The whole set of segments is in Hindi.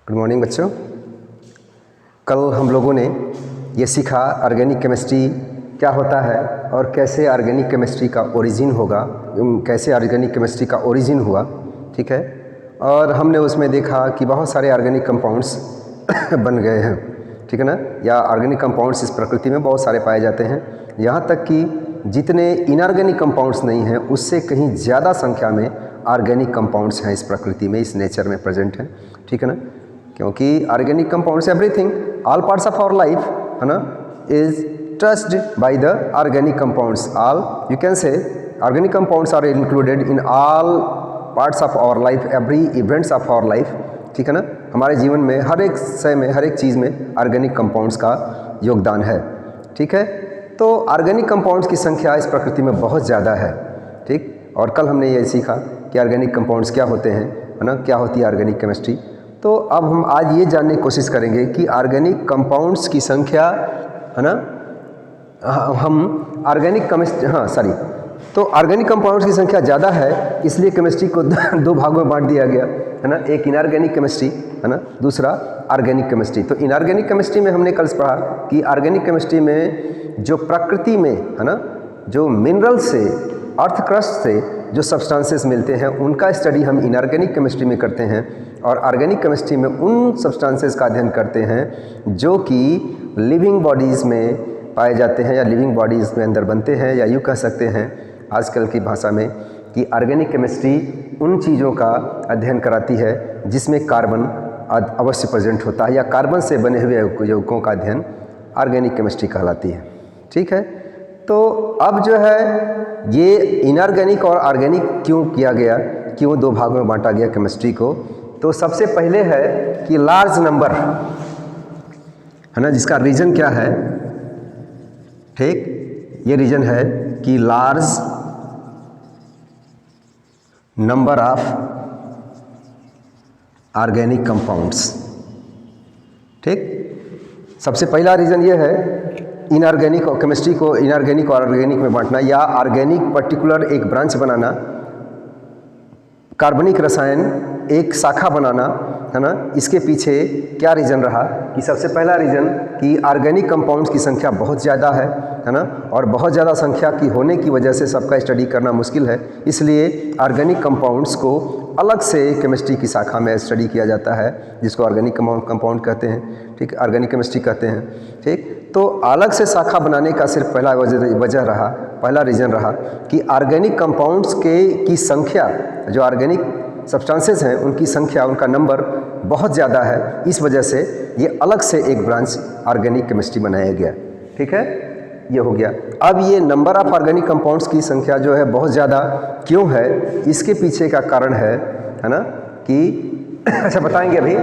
गुड मॉर्निंग बच्चों। कल हम लोगों ने ये सीखा ऑर्गेनिक केमिस्ट्री क्या होता है और कैसे ऑर्गेनिक केमिस्ट्री का ओरिजिन होगा, कैसे ऑर्गेनिक केमिस्ट्री का ओरिजिन हुआ। ठीक है, और हमने उसमें देखा कि बहुत सारे ऑर्गेनिक कंपाउंड्स बन गए हैं, ठीक है ना, या ऑर्गेनिक कंपाउंड्स इस प्रकृति में बहुत सारे पाए जाते हैं। यहाँ तक कि जितने इनऑर्गेनिक कंपाउंड्स नहीं हैं उससे कहीं ज़्यादा संख्या में ऑर्गेनिक कंपाउंड्स हैं इस प्रकृति में, इस नेचर में प्रेजेंट हैं, ठीक है ना। क्योंकि organic compounds everything, all parts of our life, है ना, is touched by the organic compounds. All you can say organic compounds are included in all parts of our life, every events of our life, ठीक है ना। हमारे जीवन में हर एक शय में, हर एक चीज़ में ऑर्गेनिक कंपाउंड्स का योगदान है, ठीक है। तो ऑर्गेनिक कंपाउंड्स की संख्या इस प्रकृति में बहुत ज़्यादा है, ठीक। और कल हमने ये सीखा कि ऑर्गेनिक कंपाउंड्स क्या होते हैं, है ना, क्या होती है ऑर्गेनिक केमिस्ट्री। तो अब हम आज ये जानने की कोशिश करेंगे कि ऑर्गेनिक कंपाउंड्स की संख्या, है ना, हम ऑर्गेनिक केमिस्ट्री तो ऑर्गेनिक कंपाउंड्स की संख्या ज़्यादा है, इसलिए केमिस्ट्री को दो भागों में बांट दिया गया, है ना। एक इनऑर्गेनिक केमिस्ट्री, है ना, दूसरा ऑर्गेनिक केमिस्ट्री। तो इनऑर्गेनिक केमिस्ट्री में हमने कल पढ़ा कि ऑर्गेनिक केमिस्ट्री में जो प्रकृति में, है ना, जो मिनरल से, अर्थ क्रस्ट से जो सब्सटेंसेस मिलते हैं उनका स्टडी हम इनऑर्गेनिक केमिस्ट्री में करते हैं, और ऑर्गेनिक केमिस्ट्री में उन सब्सटेंसेस का अध्ययन करते हैं जो कि लिविंग बॉडीज़ में पाए जाते हैं या लिविंग बॉडीज़ में अंदर बनते हैं, या यूँ कह सकते हैं आजकल की भाषा में कि ऑर्गेनिक केमिस्ट्री उन चीज़ों का अध्ययन कराती है जिसमें कार्बन अवश्य प्रेजेंट होता है, या कार्बन से बने हुए यौगिकों का अध्ययन ऑर्गेनिक केमिस्ट्री कहलाती है, ठीक है। तो अब जो है ये इनऑर्गेनिक और ऑर्गेनिक क्यों किया गया, क्यों दो भागों में बांटा गया केमिस्ट्री को, तो सबसे पहले है कि लार्ज नंबर, है ना, जिसका रीज़न क्या है, ठीक, ये रीज़न है कि large number of organic compounds, ठीक। सबसे पहला रीज़न ये है इनऑर्गेनिक और केमिस्ट्री को इनऑर्गेनिक और ऑर्गेनिक में बांटना, या ऑर्गेनिक पर्टिकुलर एक ब्रांच बनाना, कार्बनिक रसायन एक शाखा बनाना, है ना। इसके पीछे क्या रीज़न रहा कि सबसे पहला रीज़न कि ऑर्गेनिक कंपाउंड्स की संख्या बहुत ज़्यादा है ना, और बहुत ज़्यादा संख्या की होने की वजह से सबका स्टडी करना मुश्किल है, इसलिए ऑर्गेनिक कंपाउंड्स को अलग से केमिस्ट्री की शाखा में स्टडी किया जाता है, जिसको ऑर्गेनिक कंपाउंड कहते हैं, ठीक, ऑर्गेनिक केमिस्ट्री कहते हैं, ठीक। तो अलग से शाखा बनाने का सिर्फ पहला वजह रहा, पहला रीज़न रहा कि ऑर्गेनिक कंपाउंड्स की संख्या, जो ऑर्गेनिक सब्सटेंसेस हैं उनकी संख्या, उनका नंबर बहुत ज़्यादा है, इस वजह से ये अलग से एक ब्रांच ऑर्गेनिक केमिस्ट्री बनाया गया, ठीक है। ये हो गया। अब ये नंबर ऑफ ऑर्गेनिक कंपाउंड्स की संख्या जो है बहुत ज़्यादा क्यों है, इसके पीछे का कारण है ना, कि अच्छा बताएंगे अभी,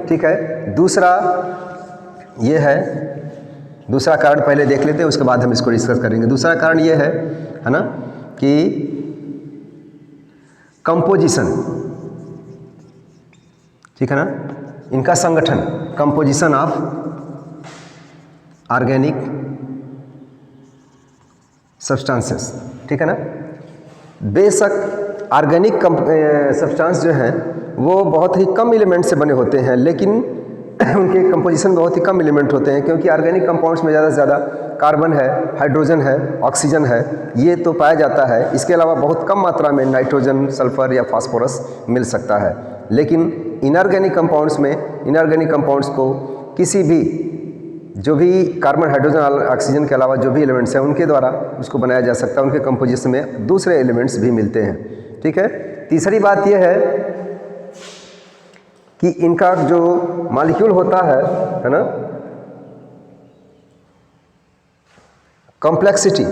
ठीक है। दूसरा ये है, दूसरा कारण पहले देख लेते हैं, उसके बाद हम इसको डिस्कस करेंगे। दूसरा कारण ये है ना, कि कंपोजिशन, ठीक है ना, इनका संगठन, कंपोजिशन ऑफ ऑर्गेनिक सब्सटेंसेस, ठीक है ना। बेशक ऑर्गेनिक सब्सटेंस जो हैं वो बहुत ही कम एलिमेंट से बने होते हैं, लेकिन उनके कंपोजिशन बहुत ही कम एलिमेंट होते हैं, क्योंकि ऑर्गेनिक कंपाउंड्स में ज़्यादा से ज़्यादा कार्बन है, हाइड्रोजन है, ऑक्सीजन है, ये तो पाया जाता है। इसके अलावा बहुत कम मात्रा में नाइट्रोजन, सल्फर या फास्फोरस मिल सकता है। लेकिन इनऑर्गेनिक कंपाउंड्स में, इनऑर्गेनिक कंपाउंड्स को किसी भी, जो भी कार्बन, हाइड्रोजन, ऑक्सीजन के अलावा जो भी एलिमेंट्स हैं उनके द्वारा उसको बनाया जा सकता है, उनके कंपोजिशन में दूसरे एलिमेंट्स भी मिलते हैं, ठीक है। तीसरी बात यह है कि इनका जो मॉलिक्यूल होता है ना, कॉम्प्लेक्सिटी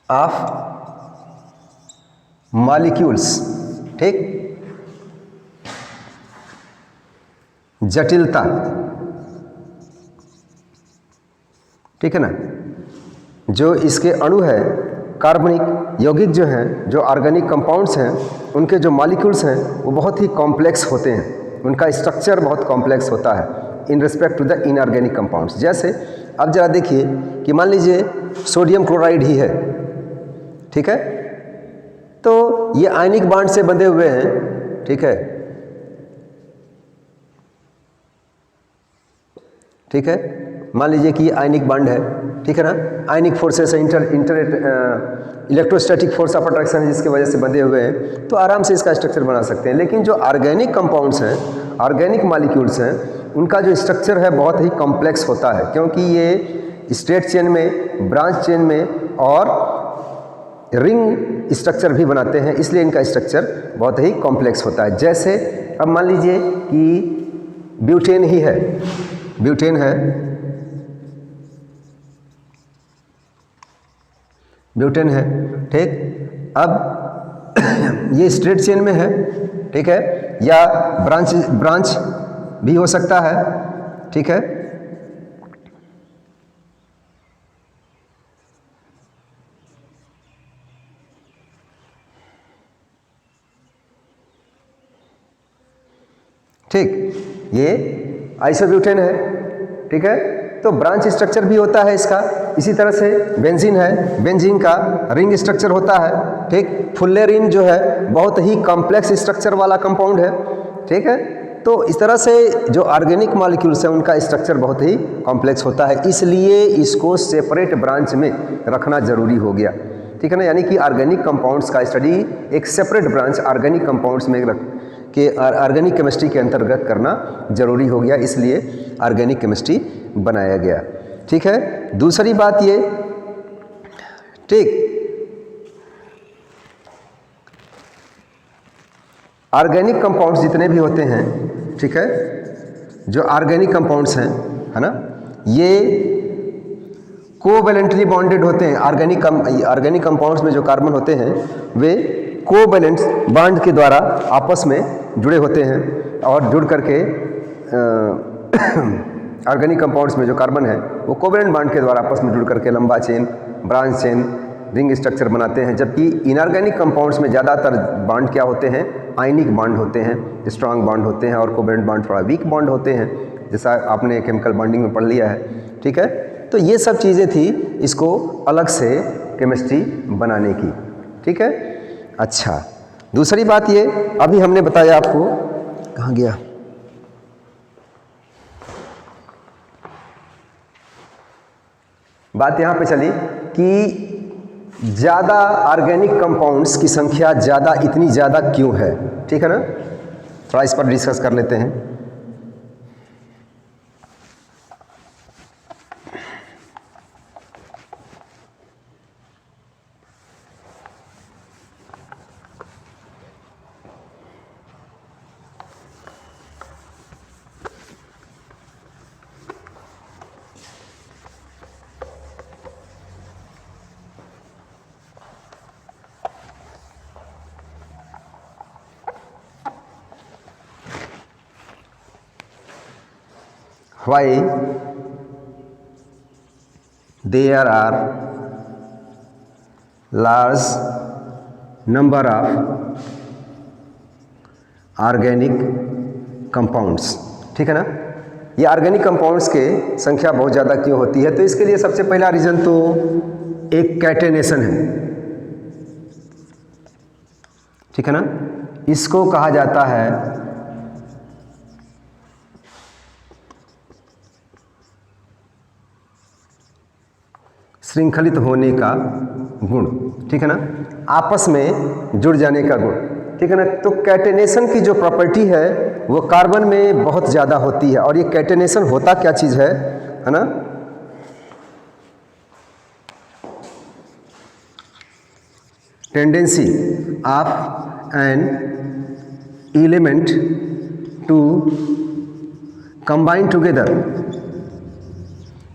ऑफ मॉलिक्यूल्स, ठीक, जटिलता, ठीक है ना, जो इसके अणु है, कार्बनिक यौगिक जो हैं, जो ऑर्गेनिक कंपाउंड्स हैं, उनके जो मॉलिक्यूल्स हैं वो बहुत ही कॉम्प्लेक्स होते हैं, उनका स्ट्रक्चर बहुत कॉम्प्लेक्स होता है in respect to the inorganic compounds. जैसे अब जरा देखिए कि मान लीजिए सोडियम क्लोराइड ही है, ठीक है, तो ये आयनिक बांड से बंधे हुए हैं, ठीक है, ठीक है। मान लीजिए कि आयनिक बॉन्ड है, ठीक है ना, ionic forces electrostatic force of attraction है जिसकी वजह से बंधे हुए हैं, तो आराम से इसका स्ट्रक्चर बना सकते हैं। लेकिन जो ऑर्गेनिक कंपाउंड्स हैं, ऑर्गेनिक मॉलिक्यूल्स हैं, उनका जो स्ट्रक्चर है बहुत ही कॉम्प्लेक्स होता है, क्योंकि ये स्ट्रेट चेन में, ब्रांच चेन में और रिंग स्ट्रक्चर भी बनाते हैं, इसलिए इनका स्ट्रक्चर बहुत ही कॉम्प्लेक्स होता है। जैसे अब मान लीजिए कि ब्यूटेन ही है, ब्यूटेन है, ब्यूटेन है, ठीक। अब ये स्ट्रेट चेन में है, ठीक है, या ब्रांच भी हो सकता है, ठीक है। ठीक, ये आइसोब्यूटेन है, ठीक है। तो ब्रांच स्ट्रक्चर भी होता है इसका। इसी तरह से बेंजीन है, बेंजीन का रिंग स्ट्रक्चर होता है, ठीक। फुल्लेरिन जो है बहुत ही कॉम्प्लेक्स स्ट्रक्चर वाला कंपाउंड है, ठीक है। तो इस तरह से जो ऑर्गेनिक मॉलिक्यूल्स हैं उनका स्ट्रक्चर बहुत ही कॉम्प्लेक्स होता है, इसलिए इसको सेपरेट ब्रांच में रखना जरूरी हो गया, ठीक है ना। यानी कि ऑर्गेनिक कंपाउंड्स का स्टडी एक सेपरेट ब्रांच ऑर्गेनिक कंपाउंड्स में रख के ऑर्गेनिक केमिस्ट्री के अंतर्गत करना जरूरी हो गया, इसलिए ऑर्गेनिक केमिस्ट्री बनाया गया, ठीक है। दूसरी बात ये, ठीक, ऑर्गेनिक कंपाउंड्स जितने भी होते हैं, ठीक है, जो ऑर्गेनिक कंपाउंड्स हैं, है ना, ये कोवैलेंटली बॉन्डेड होते हैं। ऑर्गेनिक कंपाउंड्स में जो कार्बन होते हैं वे कोवैलेंट बॉन्ड के द्वारा आपस में जुड़े होते हैं, और जुड़ करके ऑर्गेनिक कंपाउंड्स में जो कार्बन है वो कोवैलेंट बॉन्ड के द्वारा आपस में जुड़ करके लंबा chain, branch chain, ring structure बनाते हैं। जबकि इनऑर्गेनिक कंपाउंड्स में ज़्यादातर बॉन्ड क्या होते हैं, आयनिक बॉन्ड होते हैं, स्ट्रांग बॉन्ड होते हैं, और कोवैलेंट बॉन्ड थोड़ा वीक बॉन्ड होते हैं, जैसा आपने केमिकल बॉन्डिंग में पढ़ लिया है, ठीक है। तो ये सब चीज़ें थी इसको अलग से केमिस्ट्री बनाने की, ठीक है। अच्छा, दूसरी बात ये अभी हमने बताया आपको, कहाँ गया, बात यहाँ पे चली कि ज़्यादा ऑर्गेनिक कंपाउंड्स की संख्या ज़्यादा, इतनी ज़्यादा क्यों है, ठीक है ना। थोड़ा इस पर डिस्कस कर लेते हैं। Why there are large number of organic compounds, ठीक है ना। ये ऑर्गेनिक कंपाउंड्स के संख्या बहुत ज़्यादा क्यों होती है, तो इसके लिए सबसे पहला रीज़न तो एक कैटेनेशन है, ठीक है ना। इसको कहा जाता है श्रृंखलित होने का गुण, ठीक है ना, आपस में जुड़ जाने का गुण, ठीक है ना। तो कैटेनेशन की जो प्रॉपर्टी है वो कार्बन में बहुत ज़्यादा होती है। और ये कैटेनेशन होता क्या चीज़ है ना, tendency of an element to combine together,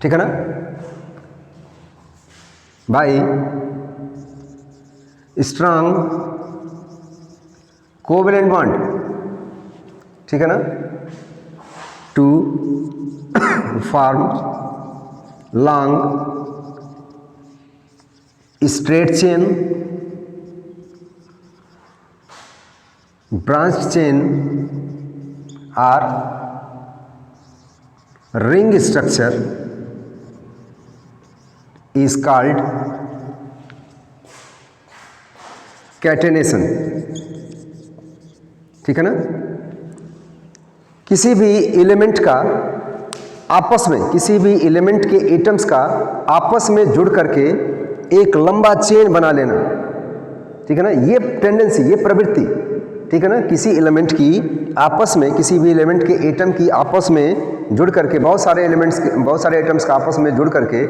ठीक है ना, बाय स्ट्रांग कोवैलेंट बॉन्ड, ठीक है ना, to form long straight chain, branch chain और ring structure is called catenation, ठीक है ना। किसी भी एलिमेंट का आपस में, किसी भी एलिमेंट के एटम्स का आपस में जुड़ करके एक लंबा चेन बना लेना, ठीक है ना, ये टेंडेंसी, ये प्रवृत्ति, ठीक है ना, किसी एलिमेंट की आपस में, किसी भी एलिमेंट के एटम की आपस में जुड़ करके, बहुत सारे एटम्स का आपस में जुड़ करके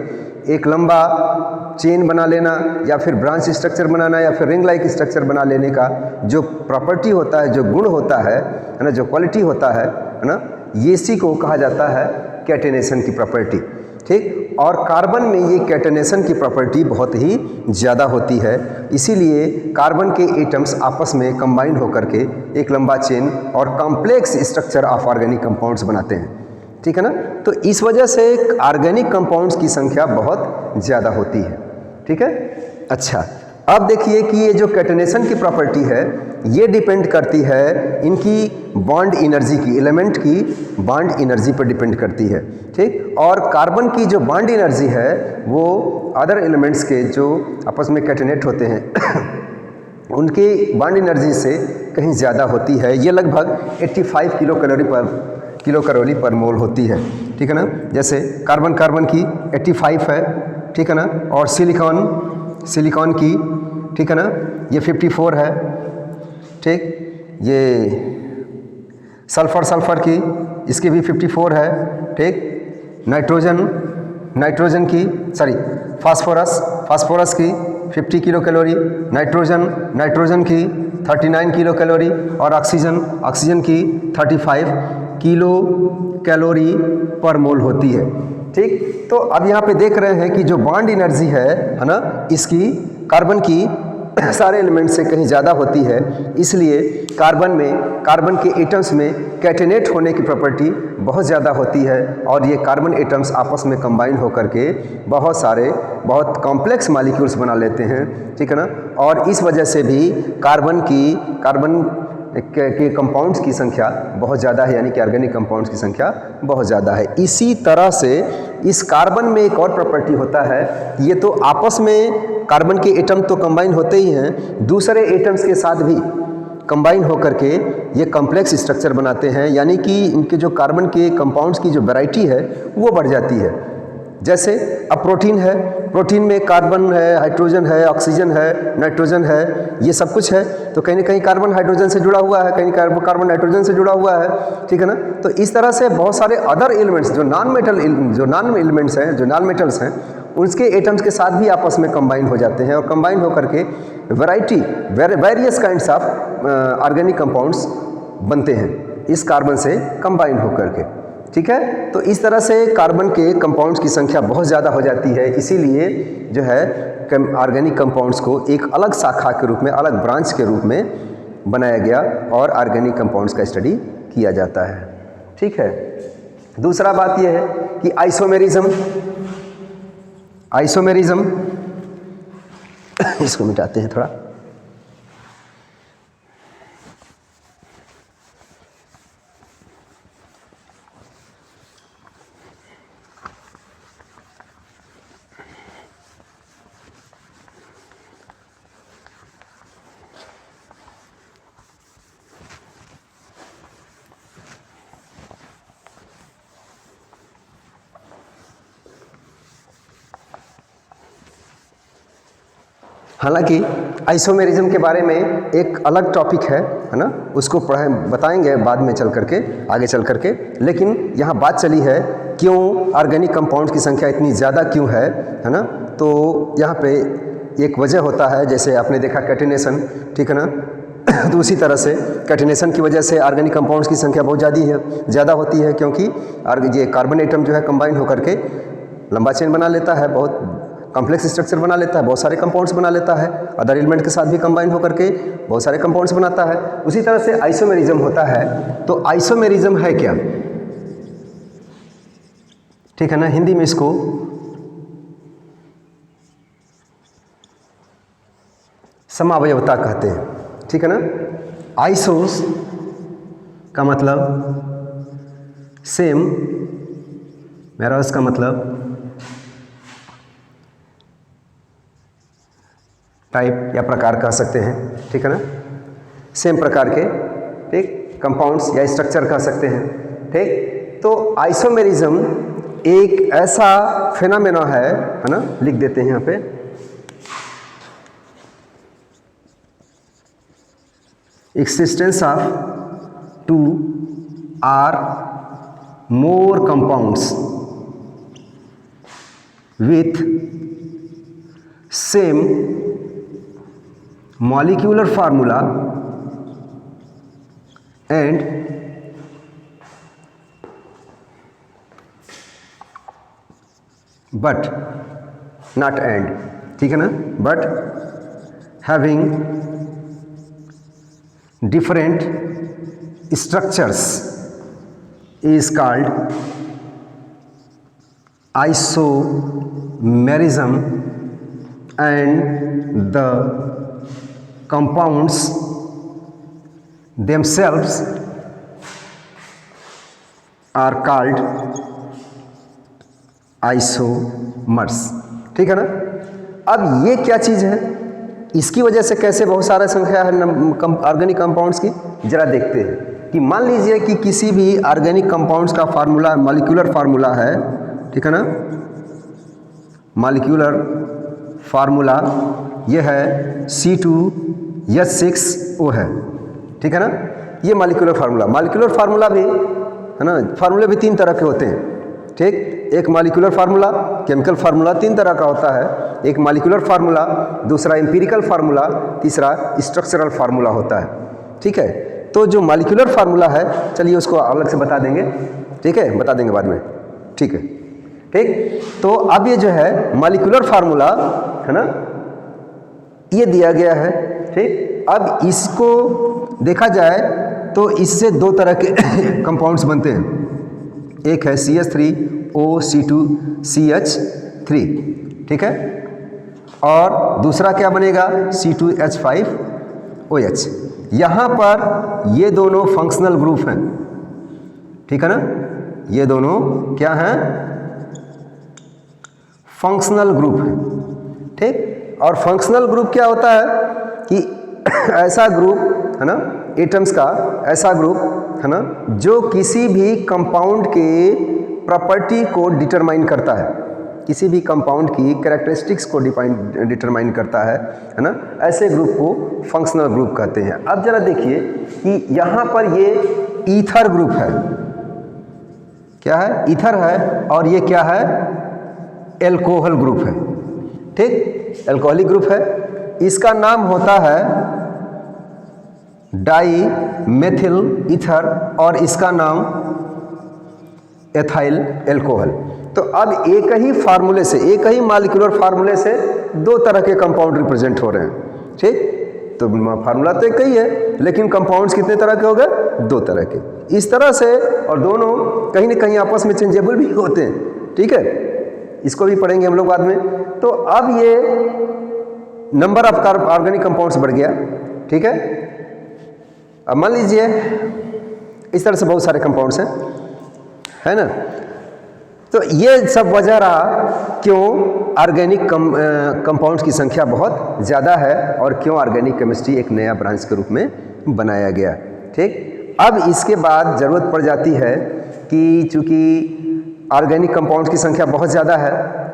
एक लंबा चेन बना लेना, या फिर ब्रांच स्ट्रक्चर बनाना, या फिर रिंग लाइक स्ट्रक्चर बना लेने का जो प्रॉपर्टी होता है, जो गुण होता है ना, जो क्वालिटी होता है ना, ये इसी को कहा जाता है कैटेनेशन की प्रॉपर्टी। ठीक, और कार्बन में ये कैटेनेशन की प्रॉपर्टी बहुत ही ज़्यादा होती है, इसीलिए कार्बन के एटम्स आपस में कंबाइन होकर के एक लंबा चेन और complex structure of organic compounds बनाते हैं। ठीक है ना। तो इस वजह से ऑर्गेनिक कंपाउंड्स की संख्या बहुत ज़्यादा होती है। ठीक है। अच्छा, अब देखिए कि ये जो कैटेनेशन की प्रॉपर्टी है ये डिपेंड करती है इनकी बॉन्ड एनर्जी की, एलिमेंट की बॉन्ड एनर्जी पर डिपेंड करती है। ठीक, और कार्बन की जो बॉन्ड एनर्जी है वो अदर एलिमेंट्स के जो आपस में कैटेनेट होते हैं उनके बॉन्ड एनर्जी से कहीं ज़्यादा होती है। ये लगभग 85 किलो कैलोरी पर मोल होती है। ठीक है ना। जैसे कार्बन की 85 है, ठीक है ना, और सिलिकॉन की, ठीक है ना, ये 54 है। ठीक, ये सल्फर की, इसकी भी 54 है। ठीक, नाइट्रोजन की, सॉरी फास्फोरस की 50 किलो कैलोरी, नाइट्रोजन की 39 किलो कैलोरी, और ऑक्सीजन की 35 किलो कैलोरी पर मोल होती है। ठीक, तो अब यहाँ पे देख रहे हैं कि जो बॉन्ड एनर्जी है ना, इसकी कार्बन की सारे एलिमेंट से कहीं ज़्यादा होती है, इसलिए कार्बन के एटम्स में कैटेनेट होने की प्रॉपर्टी बहुत ज़्यादा होती है, और ये कार्बन एटम्स आपस में कंबाइन होकर के बहुत कॉम्प्लेक्स मॉलिक्यूल्स बना लेते हैं। ठीक है ना। और इस वजह से भी कार्बन के कंपाउंड्स की संख्या बहुत ज़्यादा है, यानी कि ऑर्गेनिक कंपाउंड्स की संख्या बहुत ज़्यादा है। इसी तरह से इस कार्बन में एक और प्रॉपर्टी होता है, ये तो आपस में कार्बन के एटम तो कंबाइन होते ही हैं, दूसरे एटम्स के साथ भी कंबाइन होकर के ये कॉम्प्लेक्स स्ट्रक्चर बनाते हैं, यानी कि इनके जो कार्बन के कंपाउंड्स की जो वैरायटी है वो बढ़ जाती है। जैसे अब प्रोटीन है, प्रोटीन में कार्बन है, हाइड्रोजन है, ऑक्सीजन है, नाइट्रोजन है, ये सब कुछ है। तो कहीं ना कहीं कार्बन हाइड्रोजन से जुड़ा हुआ है, कहीं कार्बन नाइट्रोजन से जुड़ा हुआ है। ठीक है ना। तो इस तरह से बहुत सारे अदर एलिमेंट्स जो नॉन एलिमेंट्स हैं, जो नॉन मेटल्स हैं, उसके एटम्स के साथ भी आपस में कंबाइन हो जाते हैं, और कंबाइन होकर के various kinds of organic compounds बनते हैं इस कार्बन से कंबाइन होकर के। ठीक है। तो इस तरह से कार्बन के कंपाउंड्स की संख्या बहुत ज़्यादा हो जाती है, इसीलिए जो है ऑर्गेनिक कंपाउंड्स को एक अलग शाखा के रूप में, अलग ब्रांच के रूप में बनाया गया और ऑर्गेनिक कंपाउंड्स का स्टडी किया जाता है। ठीक है। दूसरा बात यह है कि आइसोमेरिज्म इसको मिटाते हैं थोड़ा। हालांकि आइसोमेरिज्म के बारे में एक अलग टॉपिक है ना, उसको बताएंगे बाद में आगे चल करके, लेकिन यहाँ बात चली है क्यों ऑर्गेनिक कंपाउंड्स की संख्या इतनी ज़्यादा क्यों है ना। तो यहाँ पे एक वजह होता है, जैसे आपने देखा कैटेनेशन, ठीक है ना। तो उसी तरह से कैटेनेशन की वजह से ऑर्गेनिक कंपाउंड्स की संख्या बहुत ज़्यादा होती है, क्योंकि ये कार्बन एटम जो है कंबाइन होकर के लंबा चेन बना लेता है, बहुत कॉम्प्लेक्स स्ट्रक्चर बना लेता है, बहुत सारे कंपाउंड्स बना लेता है, अदर एलिमेंट के साथ भी कंबाइन होकर के बहुत सारे कंपाउंड्स बनाता है। उसी तरह से आइसोमेरिज्म होता है। तो आइसोमेरिज्म है क्या, ठीक है ना, हिंदी में इसको समावयवता कहते हैं। ठीक है ना। आइसोस का मतलब सेम, मेरोस का मतलब टाइप या प्रकार कह सकते हैं। ठीक है ना। सेम प्रकार के ठीक, कंपाउंड्स या स्ट्रक्चर कह सकते हैं, ठीक। तो आइसोमेरिज्म एक ऐसा फिनोमेना है ना, लिख देते हैं यहाँ पे, existence of two or more compounds with same molecular formula and but not and, ठीक है ना, but having different structures is called isomerism, and the compounds themselves are called isomers, ठीक है ना। अब ये क्या चीज़ है, इसकी वजह से कैसे बहुत सारा संख्या है ऑर्गेनिक कंपाउंड्स की, जरा देखते हैं। कि मान लीजिए कि किसी भी ऑर्गेनिक कंपाउंड्स का फार्मूला मॉलिक्यूलर फार्मूला है, ठीक है ना, मॉलिक्यूलर फार्मूला ये है C2H6O है, ठीक है ना। ये मॉलिक्यूलर फार्मूला भी है ना, फार्मूले भी 3 तरह के होते हैं, ठीक। एक मॉलिक्यूलर फार्मूला, केमिकल फार्मूला 3 तरह का होता है, एक मॉलिक्यूलर फार्मूला, दूसरा एम्पिरिकल फार्मूला, तीसरा स्ट्रक्चरल फार्मूला होता है, ठीक है। तो जो मॉलिक्यूलर फार्मूला है, चलिए उसको अलग से बता देंगे, ठीक है, बता देंगे बाद में, ठीक है, ठीक। तो अब ये जो है मॉलिक्यूलर फार्मूला है ना, ये दिया गया है, ठीक। अब इसको देखा जाए तो इससे 2 तरह के कंपाउंड्स बनते हैं, एक है CH3OC2CH3, ठीक है, और दूसरा क्या बनेगा C2H5OH। यहाँ पर ये दोनों फंक्शनल ग्रुप हैं, ठीक है ना, ये दोनों क्या हैं, फंक्शनल ग्रुप हैं, ठीक। और फंक्शनल ग्रुप क्या होता है कि ऐसा ग्रुप है ना, एटम्स का ऐसा ग्रुप है ना, जो किसी भी कंपाउंड के प्रॉपर्टी को डिटरमाइन करता है, किसी भी कंपाउंड की कैरेक्टरिस्टिक्स को डिटरमाइन करता है ना, ऐसे ग्रुप को फंक्शनल ग्रुप कहते हैं। अब जरा देखिए कि यहाँ पर ये ईथर ग्रुप है, क्या है, ईथर है, और ये क्या है, एल्कोहल ग्रुप है, ठीक, एल्कोहलिक ग्रुप है। इसका नाम होता है डाई मेथिल ईथर और इसका नाम एथाइल एल्कोहल। तो अब एक ही फार्मूले से, एक ही मॉलिक्यूलर फार्मूले से 2 तरह के कंपाउंड रिप्रेजेंट हो रहे हैं, ठीक। तो फार्मूला तो एक ही है, लेकिन कंपाउंड्स कितने तरह के हो गए, 2 तरह के, इस तरह से। और दोनों कहीं ना कहीं आपस में चेंजेबल भी होते हैं, ठीक है, इसको भी पढ़ेंगे हम लोग बाद में। तो अब ये नंबर ऑफ ऑर्गेनिक कंपाउंड्स बढ़ गया, ठीक है। अब मान लीजिए इस तरह से बहुत सारे कंपाउंड्स हैं, है ना। तो ये सब वजह रहा क्यों ऑर्गेनिक कंपाउंड्स की संख्या बहुत ज़्यादा है और क्यों ऑर्गेनिक केमिस्ट्री एक नया ब्रांच के रूप में बनाया गया, ठीक। अब इसके बाद ज़रूरत पड़ जाती है कि चूँकि ऑर्गेनिक कंपाउंड्स की संख्या बहुत ज़्यादा है,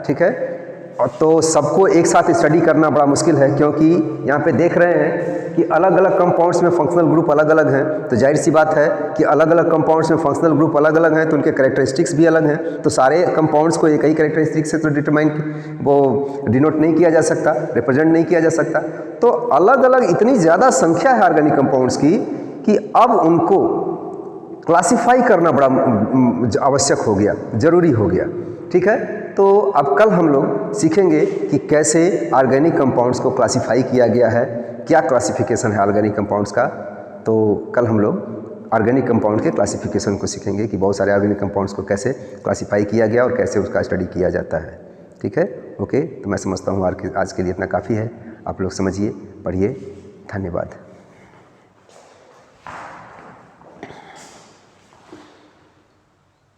ठीक है, और तो सबको एक साथ स्टडी करना बड़ा मुश्किल है, क्योंकि यहाँ पे देख रहे हैं कि अलग अलग कंपाउंड्स में फंक्शनल ग्रुप अलग अलग हैं। तो जाहिर सी बात है कि अलग अलग कंपाउंड्स में फंक्शनल ग्रुप अलग अलग हैं, तो उनके कैरेक्टरिस्टिक्स भी अलग हैं। तो सारे कंपाउंड्स को एक ही कैरेक्टरिस्टिक्स से तो डिनोट नहीं किया जा सकता, रिप्रेजेंट नहीं किया जा सकता। तो अलग अलग इतनी ज़्यादा संख्या है ऑर्गेनिक कंपाउंड्स की कि अब उनको क्लासिफाई करना बड़ा आवश्यक हो गया, ज़रूरी हो गया, ठीक है। तो अब कल हम लोग सीखेंगे कि कैसे ऑर्गेनिक कंपाउंड्स को क्लासिफाई किया गया है, क्या क्लासिफिकेशन है ऑर्गेनिक कंपाउंड्स का। तो कल हम लोग ऑर्गेनिक कंपाउंड के क्लासिफिकेशन को सीखेंगे कि बहुत सारे ऑर्गेनिक कंपाउंड्स को कैसे क्लासिफाई किया गया और कैसे उसका स्टडी किया जाता है, ठीक है। ओके, तो मैं समझता हूँ आज के लिए इतना काफ़ी है। आप लोग समझिए, पढ़िए, धन्यवाद।